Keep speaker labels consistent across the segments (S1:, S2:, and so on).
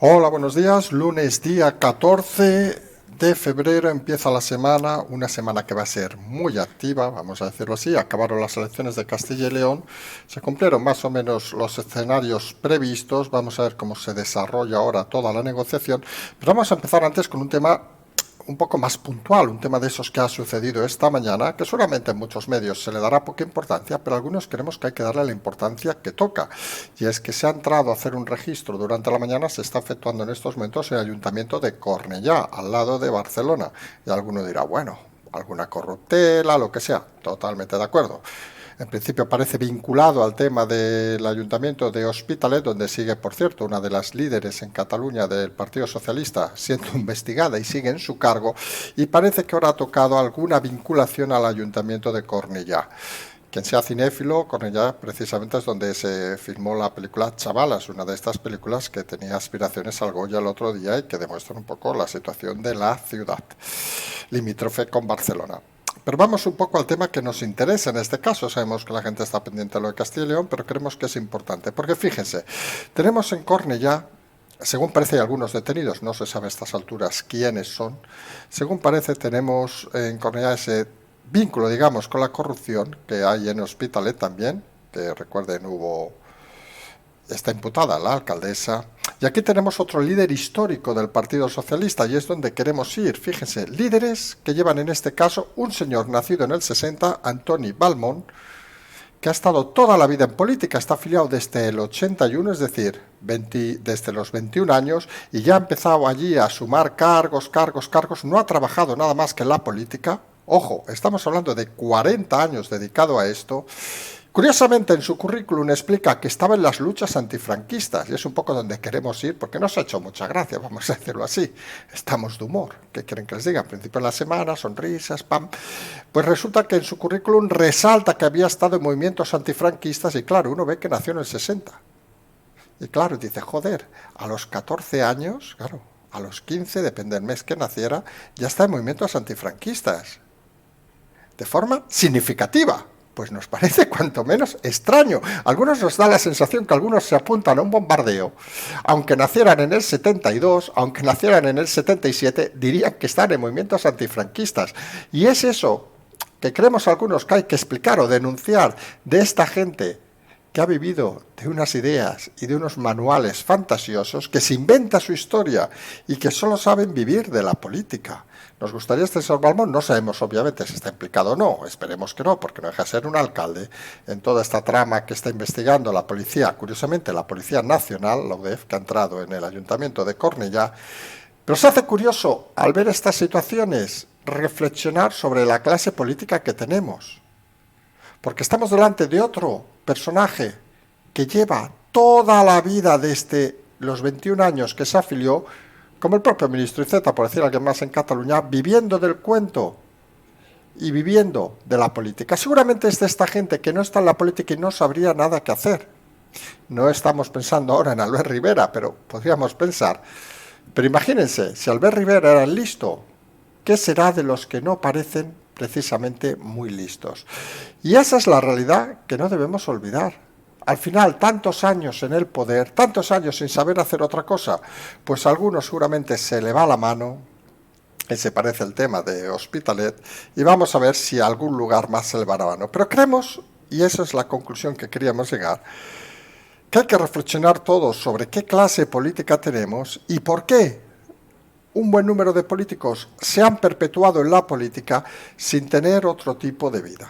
S1: Hola, buenos días. Lunes día 14 de febrero empieza la semana, una semana que va a ser muy activa, vamos a decirlo así. Acabaron las elecciones de Castilla y León, se cumplieron más o menos los escenarios previstos, vamos a ver cómo se desarrolla ahora toda la negociación, pero vamos a empezar antes con un tema un poco más puntual, un tema de esos que ha sucedido esta mañana, que seguramente en muchos medios se le dará poca importancia, pero algunos creemos que hay que darle la importancia que toca. Y es que se ha entrado a hacer un registro durante la mañana, se está efectuando en estos momentos en el Ayuntamiento de Cornellá, al lado de Barcelona. Y alguno dirá, bueno, alguna corruptela, lo que sea, totalmente de acuerdo. En principio parece vinculado al tema del Ayuntamiento de Hospitalet, donde sigue, por cierto, una de las líderes en Cataluña del Partido Socialista siendo investigada y sigue en su cargo, y parece que ahora ha tocado alguna vinculación al Ayuntamiento de Cornellá. Quien sea cinéfilo, Cornellá precisamente es donde se filmó la película Chavalas, una de estas películas que tenía aspiraciones al Goya el otro día y que demuestran un poco la situación de la ciudad, limítrofe con Barcelona. Pero vamos un poco al tema que nos interesa en este caso. Sabemos que la gente está pendiente de lo de Castilla y León, pero creemos que es importante. Porque fíjense, tenemos en Cornellá, según parece, hay algunos detenidos, no se sabe a estas alturas quiénes son. Según parece, tenemos en Cornellá ese vínculo, digamos, con la corrupción que hay en Hospitalet también, que recuerden está imputada la alcaldesa. Y aquí tenemos otro líder histórico del Partido Socialista y es donde queremos ir. Fíjense, líderes que llevan en este caso un señor nacido en el 60, Antoni Balmont, que ha estado toda la vida en política, está afiliado desde el 81, es decir, desde los 21 años, y ya ha empezado allí a sumar cargos, no ha trabajado nada más que en la política. Ojo, estamos hablando de 40 años dedicado a esto. Curiosamente, en su currículum explica que estaba en las luchas antifranquistas, y es un poco donde queremos ir, porque nos ha hecho mucha gracia, vamos a decirlo así. Estamos de humor. ¿Qué quieren que les diga? Al principio de la semana, sonrisas, pam. Pues resulta que en su currículum resalta que había estado en movimientos antifranquistas, y claro, uno ve que nació en el 60. Y claro, dice, joder, a los 14 años, claro, a los 15, depende del mes que naciera, ya está en movimientos antifranquistas. De forma significativa. Pues nos parece cuanto menos extraño. A algunos nos da la sensación que algunos se apuntan a un bombardeo, aunque nacieran en el 72, aunque nacieran en el 77, dirían que están en movimientos antifranquistas. Y es eso que creemos algunos que hay que explicar o denunciar de esta gente que ha vivido de unas ideas y de unos manuales fantasiosos, que se inventa su historia y que solo saben vivir de la política. ¿Nos gustaría este señor Balmont? No sabemos obviamente si está implicado o no, esperemos que no, porque no deja de ser un alcalde en toda esta trama que está investigando la policía, curiosamente la Policía Nacional, la UDEF, que ha entrado en el Ayuntamiento de Cornellá. Pero se hace curioso, al ver estas situaciones, reflexionar sobre la clase política que tenemos. Porque estamos delante de otro personaje que lleva toda la vida desde los 21 años que se afilió, como el propio ministro Iceta, por decir alguien más en Cataluña, viviendo del cuento y viviendo de la política. Seguramente es de esta gente que no está en la política y no sabría nada que hacer. No estamos pensando ahora en Albert Rivera, pero podríamos pensar. Pero imagínense, si Albert Rivera era listo, ¿qué será de los que no parecen precisamente muy listos? Y esa es la realidad que no debemos olvidar. Al final, tantos años en el poder, tantos años sin saber hacer otra cosa, pues a algunos seguramente se le va la mano, que se parece el tema de Hospitalet, y vamos a ver si a algún lugar más se le va la mano. Pero creemos, y esa es la conclusión que queríamos llegar, que hay que reflexionar todos sobre qué clase política tenemos y por qué un buen número de políticos se han perpetuado en la política sin tener otro tipo de vida.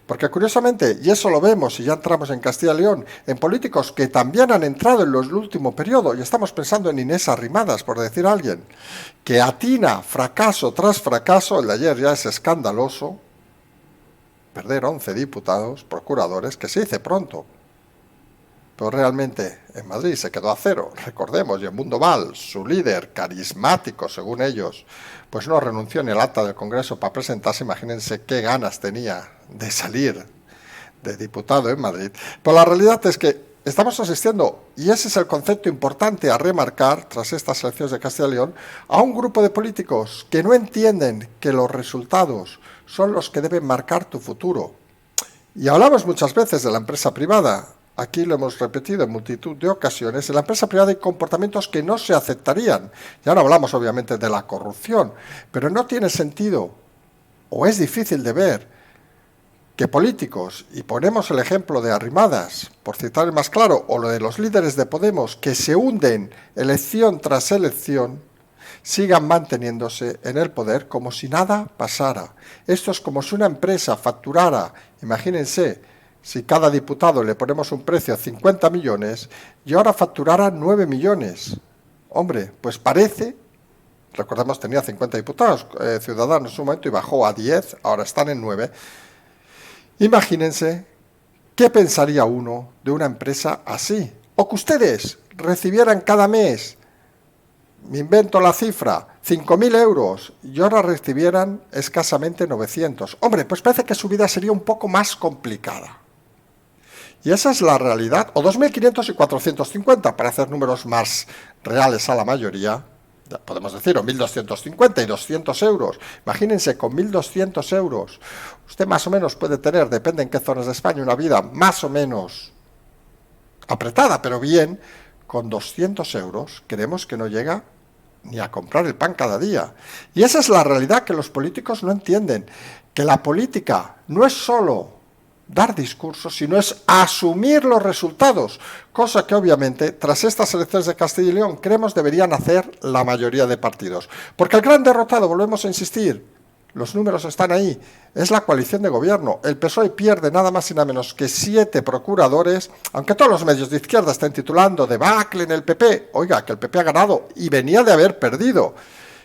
S1: Porque curiosamente, y eso lo vemos y ya entramos en Castilla y León, en políticos que también han entrado en el último periodo, y estamos pensando en Inés Arrimadas, por decir a alguien, que atina fracaso tras fracaso, el de ayer ya es escandaloso, perder 11 diputados, procuradores, que se dice pronto, pero realmente en Madrid se quedó a cero, recordemos, y en Mundo Val, su líder, carismático según ellos, pues no renunció ni al acta del Congreso para presentarse. Imagínense qué ganas tenía de salir de diputado en Madrid. Pero la realidad es que estamos asistiendo, y ese es el concepto importante a remarcar tras estas elecciones de Castilla y León, a un grupo de políticos que no entienden que los resultados son los que deben marcar tu futuro. Y hablamos muchas veces de la empresa privada. aquí lo hemos repetido en multitud de ocasiones, en la empresa privada hay comportamientos que no se aceptarían. Ya no hablamos obviamente de la corrupción, pero no tiene sentido, o es difícil de ver, que políticos, y ponemos el ejemplo de Arrimadas, por citar el más claro, o lo de los líderes de Podemos, que se hunden elección tras elección, sigan manteniéndose en el poder como si nada pasara. Esto es como si una empresa facturara, imagínense, si cada diputado le ponemos un precio a 50 millones y ahora facturara 9 millones. Hombre, pues parece, recordemos tenía 50 diputados, Ciudadanos en su momento y bajó a 10, ahora están en 9. Imagínense qué pensaría uno de una empresa así. O que ustedes recibieran cada mes, me invento la cifra, 5.000 euros y ahora recibieran escasamente 900. Hombre, pues parece que su vida sería un poco más complicada. Y esa es la realidad. O 2.500 y 450, para hacer números más reales a la mayoría. Podemos decir, o 1.250 y 200 euros. Imagínense, con 1.200 euros, usted más o menos puede tener, depende en qué zonas de España, una vida más o menos apretada, pero bien. Con 200 euros creemos que no llega ni a comprar el pan cada día. Y esa es la realidad que los políticos no entienden, que la política no es solo dar discursos, sino es asumir los resultados, cosa que obviamente tras estas elecciones de Castilla y León creemos deberían hacer la mayoría de partidos. Porque el gran derrotado, volvemos a insistir, los números están ahí, es la coalición de gobierno. El PSOE pierde nada más y nada menos que 7 procuradores, aunque todos los medios de izquierda estén titulando debacle en el PP. Oiga, que el PP ha ganado y venía de haber perdido,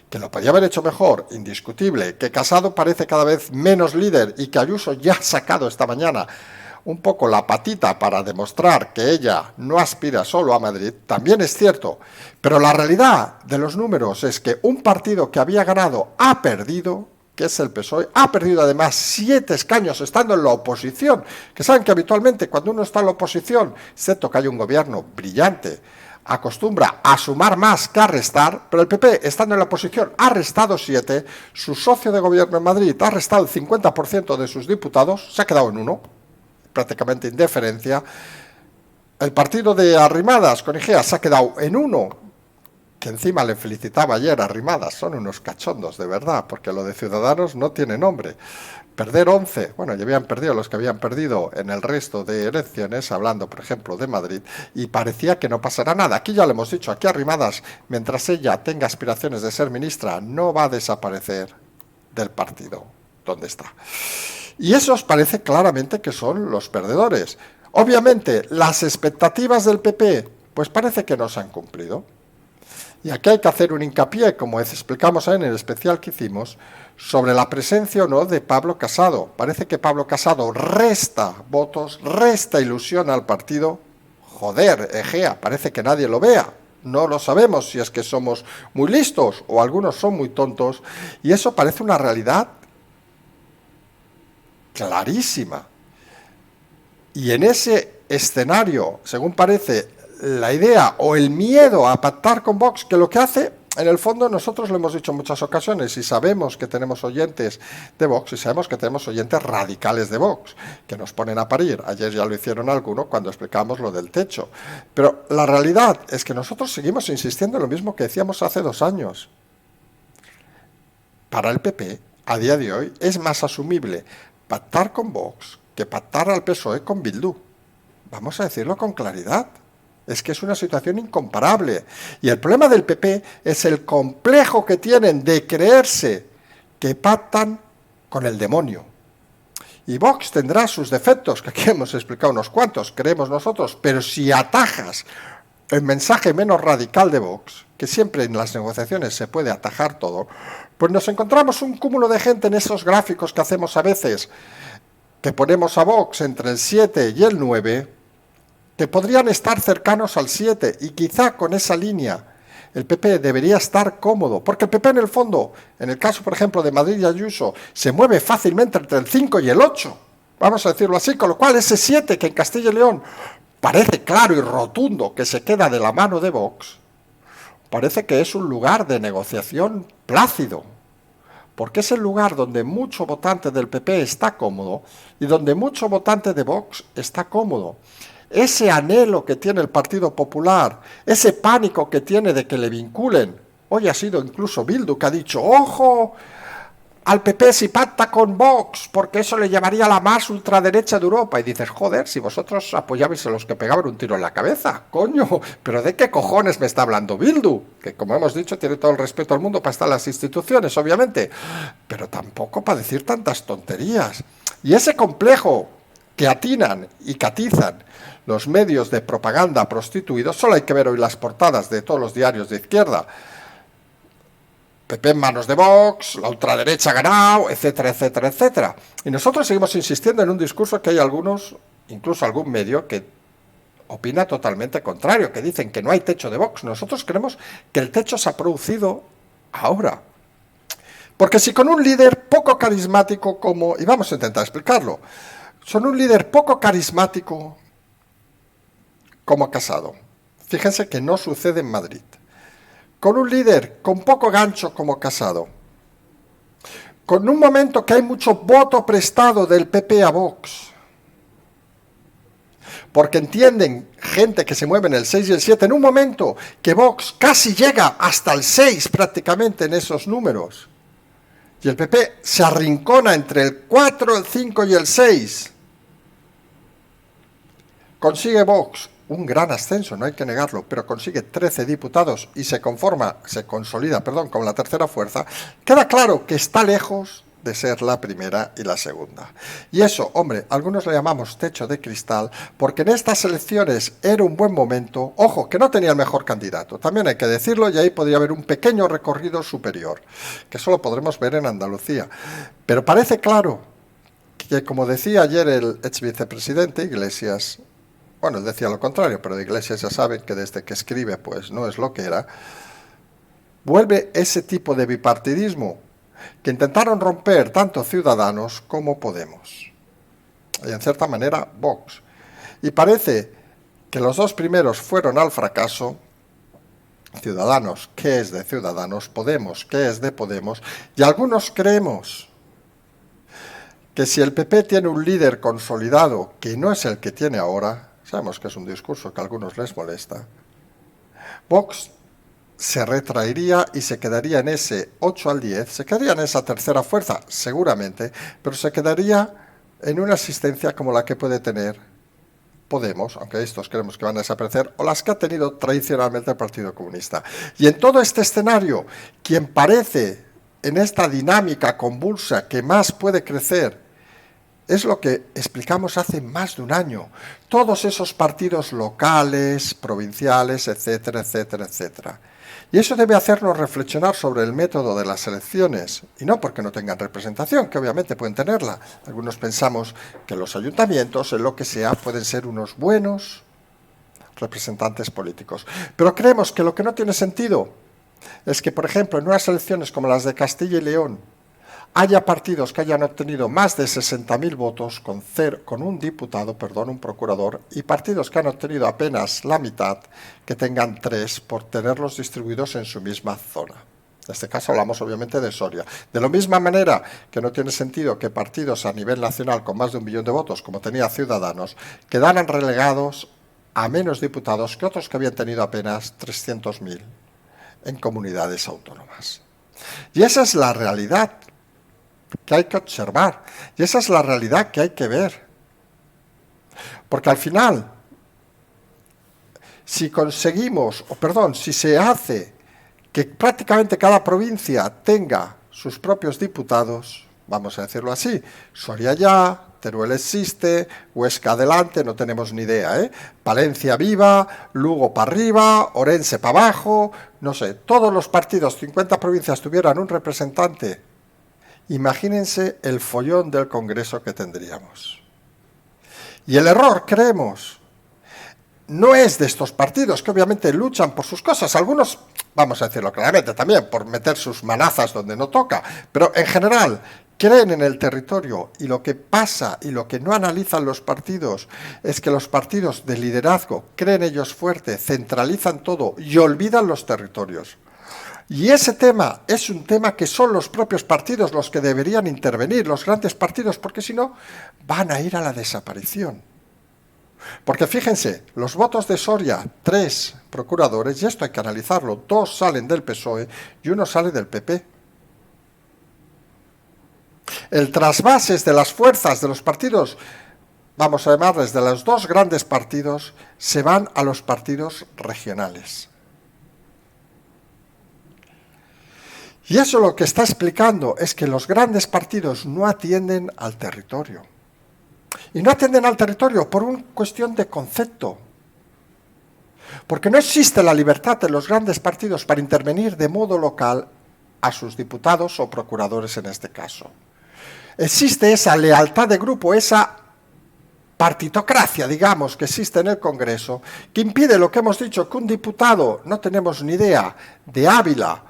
S1: que lo podía haber hecho mejor, indiscutible, que Casado parece cada vez menos líder y que Ayuso ya ha sacado esta mañana un poco la patita para demostrar que ella no aspira solo a Madrid, también es cierto, pero la realidad de los números es que un partido que había ganado ha perdido, que es el PSOE, ha perdido además 7 escaños estando en la oposición, que saben que habitualmente cuando uno está en la oposición, excepto que hay un gobierno brillante, acostumbra a sumar más que a restar, pero el PP, estando en la oposición, ha restado 7, su socio de gobierno en Madrid ha restado el 50% de sus diputados, se ha quedado en 1, prácticamente indiferencia. El partido de Arrimadas con Igea se ha quedado en 1, que encima le felicitaba ayer a Arrimadas, son unos cachondos de verdad, porque lo de Ciudadanos no tiene nombre. Perder 11, bueno, ya habían perdido los que habían perdido en el resto de elecciones, hablando por ejemplo de Madrid, y parecía que no pasará nada. Aquí ya lo hemos dicho, aquí Arrimadas, mientras ella tenga aspiraciones de ser ministra, no va a desaparecer del partido donde está. Y esos parece claramente que son los perdedores. Obviamente, las expectativas del PP, pues parece que no se han cumplido. Y aquí hay que hacer un hincapié, como explicamos en el especial que hicimos, sobre la presencia o no de Pablo Casado. Parece que Pablo Casado resta votos, resta ilusión al partido. Joder, Egea, parece que nadie lo vea. No lo sabemos si es que somos muy listos o algunos son muy tontos. Y eso parece una realidad clarísima. Y en ese escenario, según parece, la idea o el miedo a pactar con Vox, que lo que hace, en el fondo nosotros lo hemos dicho en muchas ocasiones y sabemos que tenemos oyentes de Vox y sabemos que tenemos oyentes radicales de Vox, que nos ponen a parir. Ayer ya lo hicieron algunos cuando explicamos lo del techo. Pero la realidad es que nosotros seguimos insistiendo en lo mismo que decíamos hace 2 años. Para el PP, a día de hoy, es más asumible pactar con Vox que pactar al PSOE con Bildu. Vamos a decirlo con claridad. Es que es una situación incomparable. Y el problema del PP es el complejo que tienen de creerse que pactan con el demonio. Y Vox tendrá sus defectos, que aquí hemos explicado unos cuantos, creemos nosotros, pero si atajas el mensaje menos radical de Vox, que siempre en las negociaciones se puede atajar todo, pues nos encontramos un cúmulo de gente en esos gráficos que hacemos a veces, que ponemos a Vox entre el 7 y el 9, que podrían estar cercanos al 7 y quizá con esa línea el PP debería estar cómodo, porque el PP en el fondo, en el caso por ejemplo de Madrid y Ayuso, se mueve fácilmente entre el 5 y el 8, vamos a decirlo así, con lo cual ese 7 que en Castilla y León parece claro y rotundo que se queda de la mano de Vox, parece que es un lugar de negociación plácido, porque es el lugar donde mucho votante del PP está cómodo y donde mucho votante de Vox está cómodo. ese anhelo que tiene el Partido Popular, ese pánico que tiene de que le vinculen. Hoy ha sido incluso Bildu que ha dicho, ¡ojo! Al PP si pacta con Vox, porque eso le llevaría a la más ultraderecha de Europa. Y dices, joder, si vosotros apoyabais a los que pegaban un tiro en la cabeza, coño, pero ¿de qué cojones me está hablando Bildu? Que como hemos dicho, tiene todo el respeto al mundo para estar en las instituciones, obviamente, pero tampoco para decir tantas tonterías. Y ese complejo que atinan y catizan los medios de propaganda prostituidos, solo hay que ver hoy las portadas de todos los diarios de izquierda, PP en manos de Vox, la ultraderecha ha ganado, etcétera, etcétera, etcétera. Y nosotros seguimos insistiendo en un discurso que hay algunos, incluso algún medio, que opina totalmente contrario, que dicen que no hay techo de Vox. Nosotros creemos que el techo se ha producido ahora. Porque si con un líder poco carismático como, y vamos a intentar explicarlo, son un líder poco carismático como Casado, fíjense que no sucede en Madrid, con un líder con poco gancho como Casado, con un momento que hay mucho voto prestado del PP a Vox, porque entienden gente que se mueve en el 6 y el 7, en un momento que Vox casi llega hasta el 6 prácticamente en esos números, y el PP se arrincona entre el 4, el 5 y el 6, consigue Vox un gran ascenso, no hay que negarlo, pero consigue 13 diputados y se consolida como la tercera fuerza, queda claro que está lejos de ser la primera y la segunda. Y eso, hombre, algunos le llamamos techo de cristal, porque en estas elecciones era un buen momento, ojo, que no tenía el mejor candidato, también hay que decirlo, y ahí podría haber un pequeño recorrido superior, que solo podremos ver en Andalucía. Pero parece claro que, como decía ayer el ex vicepresidente Iglesias, bueno, él decía lo contrario, pero de Iglesias ya saben que desde que escribe pues no es lo que era, vuelve ese tipo de bipartidismo que intentaron romper tanto Ciudadanos como Podemos. Y en cierta manera Vox. Y parece que los dos primeros fueron al fracaso, Ciudadanos, ¿qué es de Ciudadanos? Podemos, ¿qué es de Podemos? Y algunos creemos que si el PP tiene un líder consolidado que no es el que tiene ahora, sabemos que es un discurso que a algunos les molesta, Vox se retraería y se quedaría en ese 8 al 10, se quedaría en esa tercera fuerza, seguramente, pero se quedaría en una asistencia como la que puede tener Podemos, aunque estos creemos que van a desaparecer, o las que ha tenido tradicionalmente el Partido Comunista. Y en todo este escenario, quien parece en esta dinámica convulsa que más puede crecer, es lo que explicamos hace más de un año. Todos esos partidos locales, provinciales, etcétera, etcétera, etcétera. Y eso debe hacernos reflexionar sobre el método de las elecciones, y no porque no tengan representación, que obviamente pueden tenerla. Algunos pensamos que los ayuntamientos, en lo que sea, pueden ser unos buenos representantes políticos. Pero creemos que lo que no tiene sentido es que, por ejemplo, en unas elecciones como las de Castilla y León, haya partidos que hayan obtenido más de 60.000 votos con un diputado, un procurador, y partidos que han obtenido apenas la mitad, que tengan 3 por tenerlos distribuidos en su misma zona. En este caso hablamos obviamente de Soria. De la misma manera que no tiene sentido que partidos a nivel nacional con más de 1 millón de votos, como tenía Ciudadanos, quedaran relegados a menos diputados que otros que habían tenido apenas 300.000 en comunidades autónomas. Y esa es la realidad que hay que observar, y esa es la realidad que hay que ver, porque al final, si se hace que prácticamente cada provincia tenga sus propios diputados, vamos a decirlo así, Soria ya, Teruel existe, Huesca adelante, no tenemos ni idea, Palencia viva, Lugo para arriba, Orense para abajo, no sé, todos los partidos, 50 provincias tuvieran un representante. Imagínense el follón del Congreso que tendríamos. Y el error, creemos, no es de estos partidos, que obviamente luchan por sus cosas. Algunos, vamos a decirlo claramente también, por meter sus manazas donde no toca. Pero en general, creen en el territorio. Y lo que pasa y lo que no analizan los partidos es que los partidos de liderazgo creen ellos fuerte, centralizan todo y olvidan los territorios. Y ese tema es un tema que son los propios partidos los que deberían intervenir, los grandes partidos, porque si no van a ir a la desaparición. Porque fíjense, los votos de Soria, 3 procuradores, y esto hay que analizarlo, 2 salen del PSOE y 1 sale del PP. El trasvases de las fuerzas de los partidos, vamos a llamarles de los 2 grandes partidos, se van a los partidos regionales. Y eso lo que está explicando es que los grandes partidos no atienden al territorio. Y no atienden al territorio por una cuestión de concepto. Porque no existe la libertad de los grandes partidos para intervenir de modo local a sus diputados o procuradores en este caso. Existe esa lealtad de grupo, esa partitocracia, digamos, que existe en el Congreso, que impide lo que hemos dicho, que un diputado, no tenemos ni idea, de Ávila,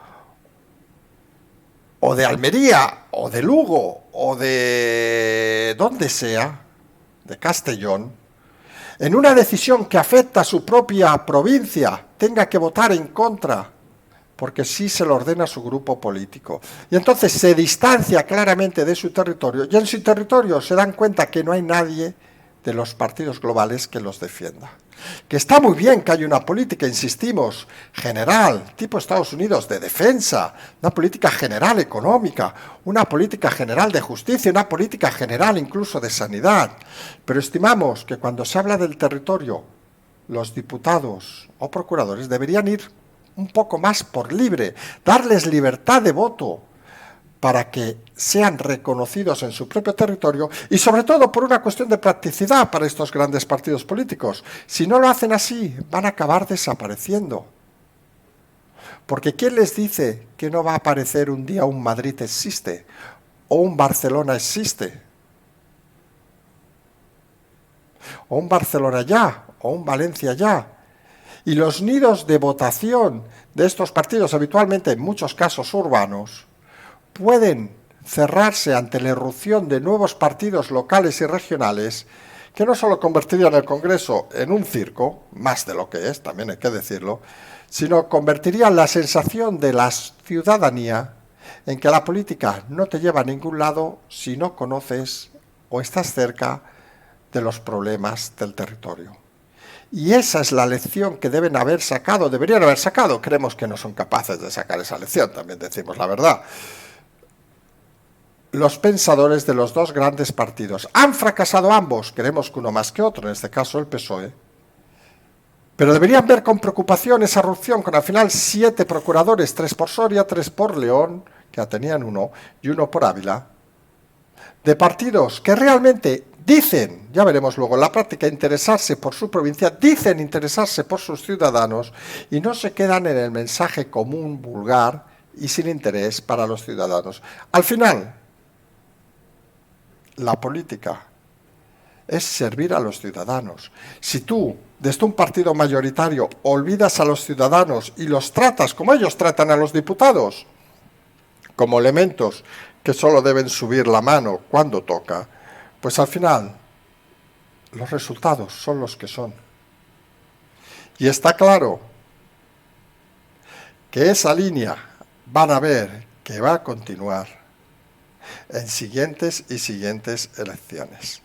S1: o de Almería, o de Lugo, o de donde sea, de Castellón, en una decisión que afecta a su propia provincia, tenga que votar en contra, porque sí se lo ordena su grupo político. Y entonces se distancia claramente de su territorio, y en su territorio se dan cuenta que no hay nadie de los partidos globales que los defienda. Que está muy bien que haya una política, insistimos, general, tipo Estados Unidos, de defensa, una política general económica, una política general de justicia, una política general incluso de sanidad. Pero estimamos que cuando se habla del territorio, los diputados o procuradores deberían ir un poco más por libre, darles libertad de voto, para que sean reconocidos en su propio territorio y sobre todo por una cuestión de practicidad para estos grandes partidos políticos. Si no lo hacen así, van a acabar desapareciendo. Porque ¿quién les dice que no va a aparecer un día un Madrid existe o un Barcelona existe? O un Barcelona ya, o un Valencia ya. Y los nidos de votación de estos partidos, habitualmente en muchos casos urbanos, pueden cerrarse ante la irrupción de nuevos partidos locales y regionales que no solo convertirían el Congreso en un circo, más de lo que es, también hay que decirlo, sino convertirían la sensación de la ciudadanía en que la política no te lleva a ningún lado si no conoces o estás cerca de los problemas del territorio. Y esa es la lección que deben haber sacado, deberían haber sacado. Creemos que no son capaces de sacar esa lección, también decimos la verdad. Los pensadores de los 2 grandes partidos. Han fracasado ambos, creemos que uno más que otro, en este caso el PSOE, pero deberían ver con preocupación esa erupción con al final 7 procuradores, 3 por Soria, 3 por León, que ya tenían 1, y 1 por Ávila, de partidos que realmente dicen, ya veremos luego en la práctica, interesarse por su provincia, dicen interesarse por sus ciudadanos y no se quedan en el mensaje común, vulgar y sin interés para los ciudadanos. Al final, la política es servir a los ciudadanos. Si tú, desde un partido mayoritario, olvidas a los ciudadanos y los tratas como ellos tratan a los diputados, como elementos que solo deben subir la mano cuando toca, pues al final los resultados son los que son. Y está claro que esa línea van a ver que va a continuar en siguientes y siguientes elecciones.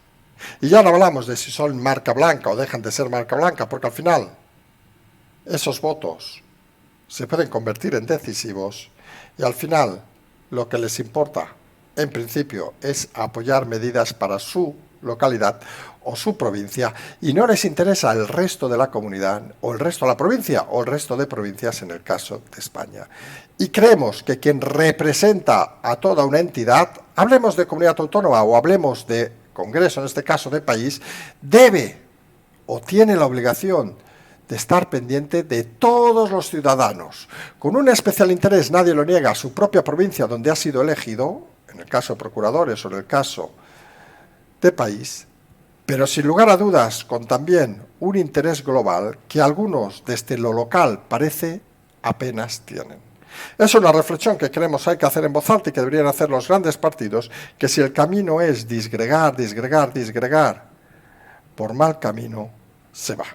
S1: Y ya no hablamos de si son marca blanca o dejan de ser marca blanca, porque al final esos votos se pueden convertir en decisivos y al final lo que les importa, en principio, es apoyar medidas para su localidad o su provincia y no les interesa el resto de la comunidad o el resto de la provincia o el resto de provincias en el caso de España. Y creemos que quien representa a toda una entidad, hablemos de comunidad autónoma o hablemos de Congreso, en este caso de país, debe o tiene la obligación de estar pendiente de todos los ciudadanos, con un especial interés, nadie lo niega, a su propia provincia donde ha sido elegido, en el caso de procuradores o en el caso de país, pero sin lugar a dudas con también un interés global que algunos desde lo local parece apenas tienen. Es una reflexión que creemos hay que hacer en voz alta y que deberían hacer los grandes partidos, que si el camino es disgregar, por mal camino se va.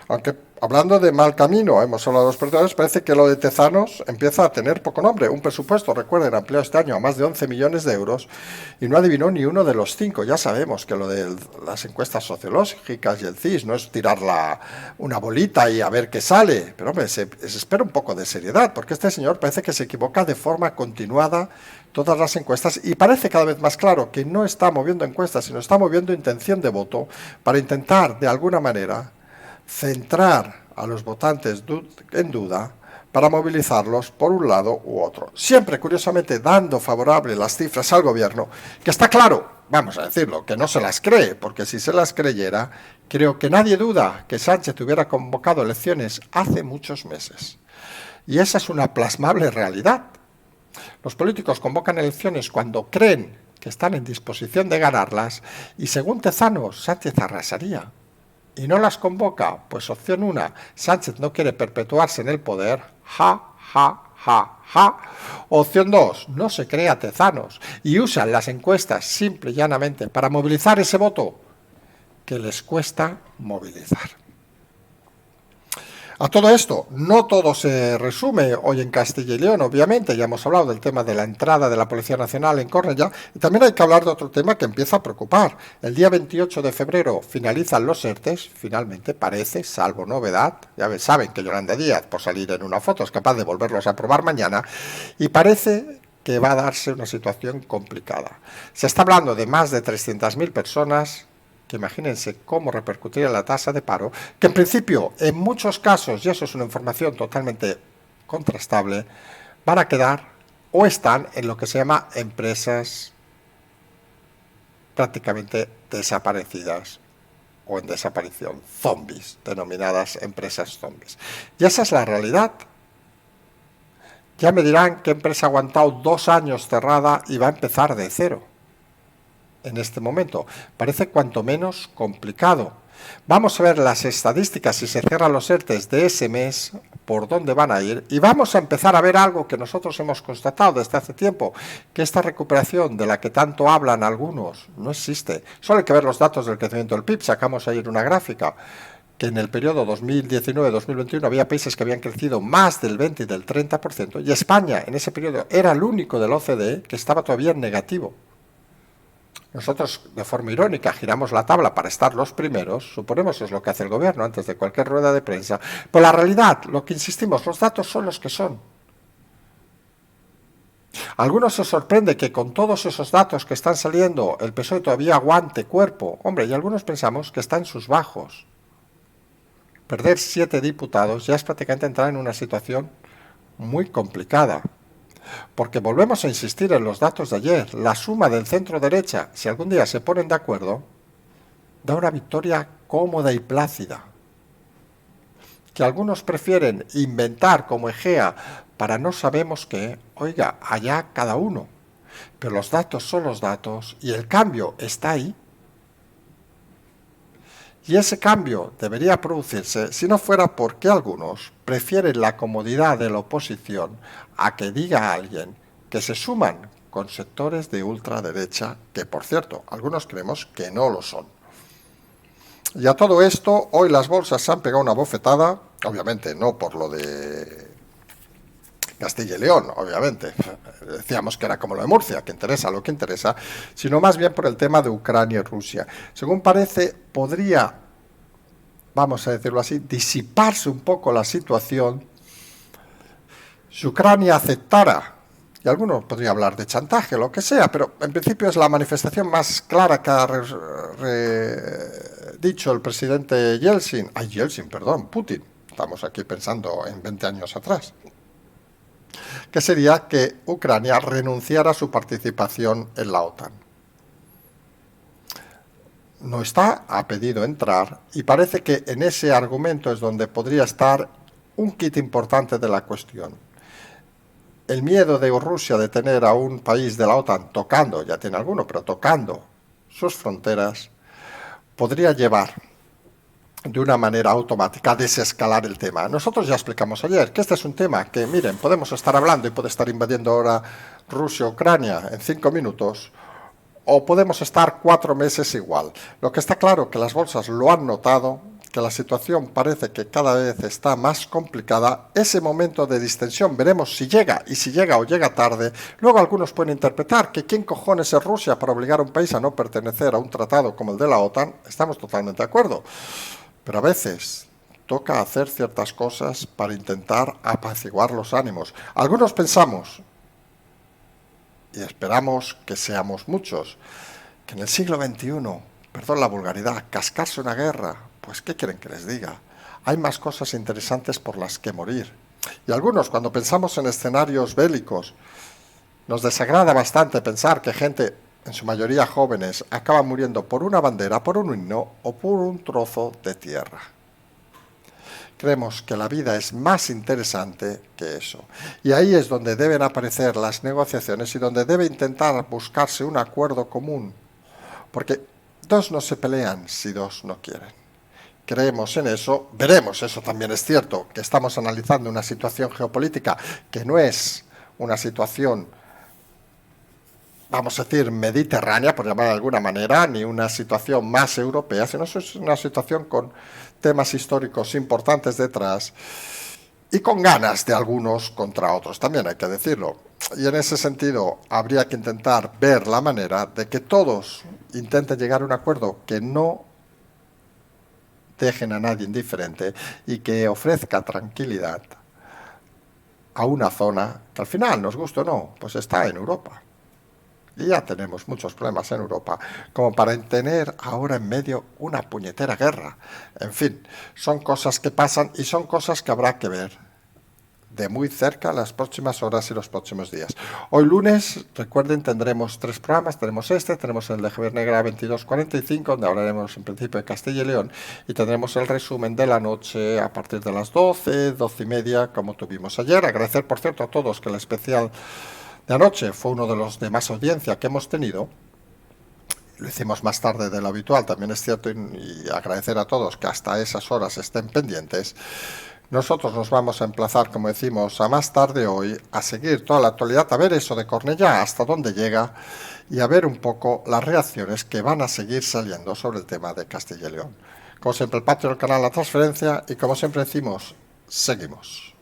S1: Aunque hablando de mal camino, hemos hablado de los perdedores, parece que lo de Tezanos empieza a tener poco nombre. Un presupuesto, recuerden, ampliado este año a más de 11 millones de euros y no adivinó ni uno de los 5. Ya sabemos que lo de las encuestas sociológicas y el CIS no es tirar una bolita y a ver qué sale, pero hombre, se espera un poco de seriedad, porque este señor parece que se equivoca de forma continuada todas las encuestas y parece cada vez más claro que no está moviendo encuestas, sino está moviendo intención de voto para intentar, de alguna manera, centrar a los votantes en duda para movilizarlos por un lado u otro. Siempre, curiosamente, dando favorable las cifras al gobierno, que está claro, vamos a decirlo, que no se las cree, porque si se las creyera, creo que nadie duda que Sánchez hubiera convocado elecciones hace muchos meses. Y esa es una plasmable realidad. Los políticos convocan elecciones cuando creen que están en disposición de ganarlas y, según Tezanos, Sánchez arrasaría. Y no las convoca, pues opción 1, Sánchez no quiere perpetuarse en el poder, ja, ja, ja, ja. Opción 2, no se crea Tezanos y usan las encuestas simple y llanamente para movilizar ese voto que les cuesta movilizar. A todo esto, no todo se resume hoy en Castilla y León, obviamente, ya hemos hablado del tema de la entrada de la Policía Nacional en Cornellá, y también hay que hablar de otro tema que empieza a preocupar. El día 28 de febrero finalizan los ERTES, finalmente parece, salvo novedad, ya saben que Yolanda Díaz, por salir en una foto, es capaz de volverlos a aprobar mañana, y parece que va a darse una situación complicada. Se está hablando de más de 300.000 personas, que imagínense cómo repercutiría la tasa de paro, que en principio, en muchos casos, y eso es una información totalmente contrastable, van a quedar o están en lo que se llama empresas prácticamente desaparecidas o en desaparición, zombies, denominadas empresas zombies. Y esa es la realidad. Ya me dirán qué empresa ha aguantado 2 años cerrada y va a empezar de cero. En este momento parece cuanto menos complicado. Vamos a ver las estadísticas si se cierran los ERTES de ese mes, por dónde van a ir, y vamos a empezar a ver algo que nosotros hemos constatado desde hace tiempo, que esta recuperación de la que tanto hablan algunos no existe. Solo hay que ver los datos del crecimiento del PIB, sacamos ayer una gráfica, que en el periodo 2019-2021 había países que habían crecido más del 20 y del 30%, y España en ese periodo era el único del OCDE que estaba todavía en negativo. Nosotros, de forma irónica, giramos la tabla para estar los primeros, suponemos es lo que hace el gobierno antes de cualquier rueda de prensa, pero la realidad, lo que insistimos, los datos son los que son. A algunos se sorprende que con todos esos datos que están saliendo el PSOE todavía aguante cuerpo. Hombre, y algunos pensamos que está en sus bajos. Perder 7 diputados ya es prácticamente entrar en una situación muy complicada. Porque volvemos a insistir en los datos de ayer, la suma del centro-derecha, si algún día se ponen de acuerdo, da una victoria cómoda y plácida. Que algunos prefieren inventar como Egea para no sabemos qué, oiga, allá cada uno. Pero los datos son los datos y el cambio está ahí. Y ese cambio debería producirse si no fuera porque algunos prefieren la comodidad de la oposición a que diga a alguien que se suman con sectores de ultraderecha, que por cierto, algunos creemos que no lo son. Y a todo esto, hoy las bolsas se han pegado una bofetada, obviamente no por lo de Castilla y León, obviamente, decíamos que era como lo de Murcia, que interesa lo que interesa, sino más bien por el tema de Ucrania y Rusia. Según parece, podría, vamos a decirlo así, disiparse un poco la situación si Ucrania aceptara, y algunos podrían hablar de chantaje, lo que sea, pero en principio es la manifestación más clara que ha dicho el presidente Putin, estamos aquí pensando en 20 años atrás, que sería que Ucrania renunciara a su participación en la OTAN. No está, ha pedido entrar, y parece que en ese argumento es donde podría estar un kit importante de la cuestión. El miedo de Rusia de tener a un país de la OTAN tocando, ya tiene alguno, pero tocando sus fronteras, podría llevar de una manera automática a desescalar el tema. Nosotros ya explicamos ayer que este es un tema que, miren, podemos estar hablando y puede estar invadiendo ahora Rusia o Ucrania en 5 minutos, o podemos estar 4 meses igual. Lo que está claro que las bolsas lo han notado, que la situación parece que cada vez está más complicada, ese momento de distensión veremos si llega, y si llega o llega tarde. Luego algunos pueden interpretar que quién cojones es Rusia para obligar a un país a no pertenecer a un tratado como el de la OTAN. Estamos totalmente de acuerdo, pero a veces toca hacer ciertas cosas para intentar apaciguar los ánimos. Algunos pensamos, y esperamos que seamos muchos, que en el siglo XXI, perdón la vulgaridad, cascarse una guerra, pues ¿qué quieren que les diga? Hay más cosas interesantes por las que morir. Y algunos, cuando pensamos en escenarios bélicos, nos desagrada bastante pensar que gente, en su mayoría jóvenes, acaba muriendo por una bandera, por un himno o por un trozo de tierra. Creemos que la vida es más interesante que eso. Y ahí es donde deben aparecer las negociaciones y donde debe intentar buscarse un acuerdo común. Porque dos no se pelean si dos no quieren. Creemos en eso, veremos, eso también es cierto, que estamos analizando una situación geopolítica que no es una situación, vamos a decir, mediterránea, por llamar de alguna manera, ni una situación más europea, sino es una situación con temas históricos importantes detrás y con ganas de algunos contra otros, también hay que decirlo. Y en ese sentido habría que intentar ver la manera de que todos intenten llegar a un acuerdo que no dejen a nadie indiferente y que ofrezca tranquilidad a una zona que al final, nos guste o no, pues está en Europa. Y ya tenemos muchos problemas en Europa, como para tener ahora en medio una puñetera guerra. En fin, son cosas que pasan y son cosas que habrá que ver de muy cerca las próximas horas y los próximos días. Hoy lunes, recuerden, tendremos 3 programas. Tenemos tenemos el de Javier Negra 22:45, donde hablaremos en principio de Castilla y León, y tendremos el resumen de la noche a partir de las 12, 12:30, como tuvimos ayer. Agradecer, por cierto, a todos que el especial de anoche fue uno de los de más audiencia que hemos tenido. Lo hicimos más tarde de lo habitual, también es cierto, y agradecer a todos que hasta esas horas estén pendientes. Nosotros nos vamos a emplazar, como decimos, a más tarde hoy, a seguir toda la actualidad, a ver eso de Cornellá, hasta dónde llega, y a ver un poco las reacciones que van a seguir saliendo sobre el tema de Castilla y León. Como siempre, el Patreon, el canal La Transferencia, y como siempre decimos, seguimos.